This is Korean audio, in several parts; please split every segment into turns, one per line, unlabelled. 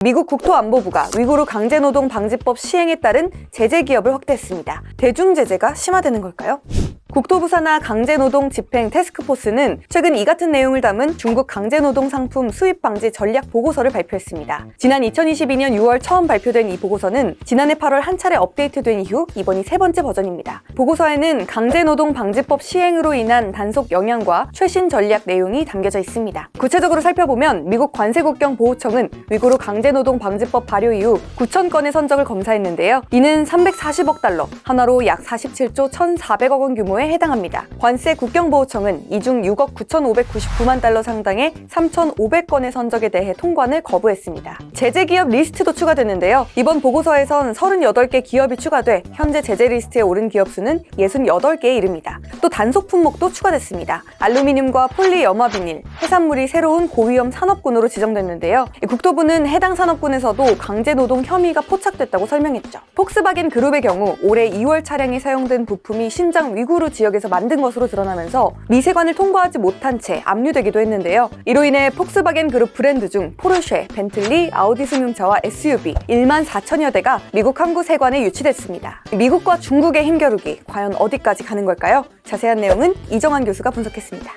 미국 국토안보부가 위구르 강제노동 방지법 시행에 따른 제재 기업을 확대했습니다. 대중 제재가 심화되는 걸까요? 국토부 산하 강제노동 집행 태스크포스는 최근 이 같은 내용을 담은 중국 강제노동 상품 수입 방지 전략 보고서를 발표했습니다. 지난 2022년 6월 처음 발표된 이 보고서는 지난해 8월 한 차례 업데이트된 이후 이번이 세 번째 버전입니다. 보고서에는 강제노동 방지법 시행으로 인한 단속 영향과 최신 전략 내용이 담겨져 있습니다. 구체적으로 살펴보면 미국 관세국경보호청은 위구르 강제노동 방지법 발효 이후 9천 건의 선적을 검사했는데요. 이는 340억 달러, 한화로 약 47조 1,400억 원 규모의 해당합니다. 관세 국경보호청은 이 중 6억 9,599만 달러 상당의 3,500건의 선적에 대해 통관을 거부했습니다. 제재 기업 리스트도 추가됐는데요. 이번 보고서에선 38개 기업이 추가돼 현재 제재 리스트에 오른 기업 수는 68개에 이릅니다. 또 단속 품목도 추가됐습니다. 알루미늄과 폴리염화비닐, 해산물이 새로운 고위험 산업군으로 지정됐는데요. 국토부는 해당 산업군에서도 강제노동 혐의가 포착됐다고 설명했죠. 폭스바겐 그룹의 경우 올해 2월 차량에 사용된 부품이 신장 위구르 지역에서 만든 것으로 드러나면서 미세관을 통과하지 못한 채 압류되기도 했는데요. 이로 인해 폭스바겐 그룹 브랜드 중 포르쉐, 벤틀리, 아우디 승용차와 SUV 1만 4천여 대가 미국 항구 세관에 유치됐습니다. 미국과 중국의 힘겨루기 과연 어디까지 가는 걸까요? 자세한 내용은 이정환 교수가 분석했습니다.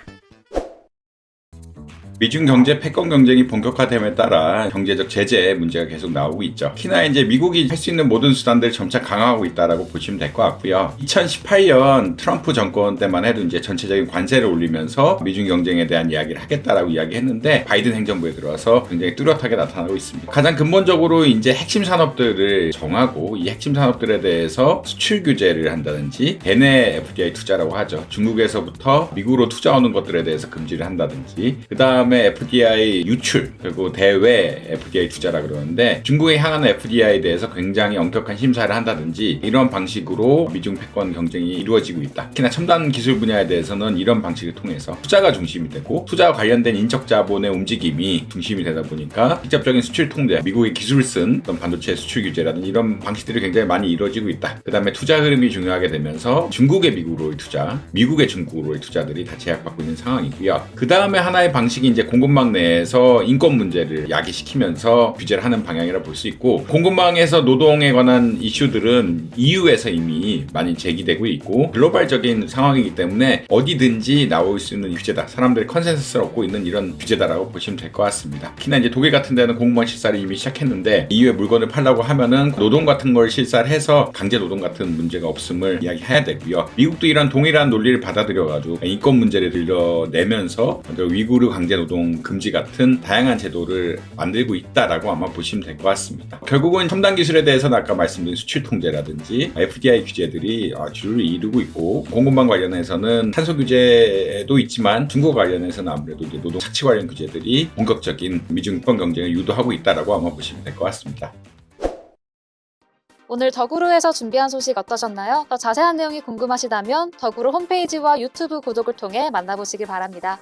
미중 경제 패권 경쟁이 본격화됨에 따라 경제적 제재 문제가 계속 나오고 있죠. 특히나 이제 미국이 할 수 있는 모든 수단들을 점차 강화하고 있다라고 보시면 될 것 같고요. 2018년 트럼프 정권 때만 해도 이제 전체적인 관세를 올리면서 미중 경쟁에 대한 이야기를 하겠다라고 이야기했는데 바이든 행정부에 들어와서 굉장히 뚜렷하게 나타나고 있습니다. 가장 근본적으로 이제 핵심 산업들을 정하고 이 핵심 산업들에 대해서 수출 규제를 한다든지 대내 FDI 투자라고 하죠. 중국에서부터 미국으로 투자 오는 것들에 대해서 금지를 한다든지 그 다음에 FDI 유출 그리고 대외 FDI 투자라 그러는데 중국에 향하는 FDI에 대해서 굉장히 엄격한 심사를 한다든지 이런 방식으로 미중 패권 경쟁이 이루어지고 있다. 특히나 첨단 기술 분야에 대해서는 이런 방식을 통해서 투자가 중심이 되고 투자와 관련된 인적 자본의 움직임이 중심이 되다 보니까 직접적인 수출 통제, 미국의 기술 쓴 어떤 반도체 수출 규제라든지 이런 방식들이 굉장히 많이 이루어지고 있다. 그 다음에 투자 흐름이 중요하게 되면서 중국의 미국으로의 투자, 미국의 중국으로의 투자들이 다 제약받고 있는 상황이고요. 그 다음에 하나의 방식이 이제 공급망 내에서 인권 문제를 야기시키면서 규제를 하는 방향이라 볼 수 있고 공급망에서 노동에 관한 이슈들은 EU에서 이미 많이 제기되고 있고 글로벌적인 상황이기 때문에 어디든지 나올 수 있는 규제다. 사람들이 컨센서스를 얻고 있는 이런 규제다라고 보시면 될 것 같습니다. 특히나 이제 독일 같은 데는 공급망 실사를 이미 시작했는데 EU에 물건을 팔라고 하면은 노동 같은 걸 실사를 해서 강제 노동 같은 문제가 없음을 이야기해야 되고요. 미국도 이런 동일한 논리를 받아들여가지고 인권 문제를 들려내면서 위구르 강제 노동 금지 같은 다양한 제도를 만들고 있다라고 아마 보시면 될 것 같습니다. 결국은 첨단 기술에 대해서는 아까 말씀드린 수출 통제라든지 FDI 규제들이 주를 이루고 있고 공급망 관련해서는 탄소 규제도 있지만 중국 관련해서는 아무래도 이제 노동 착취 관련 규제들이 본격적인 미중 패권 경쟁을 유도하고 있다라고 아마 보시면 될 것 같습니다.
오늘 더구루에서 준비한 소식 어떠셨나요? 더 자세한 내용이 궁금하시다면 더구루 홈페이지와 유튜브 구독을 통해 만나보시기 바랍니다.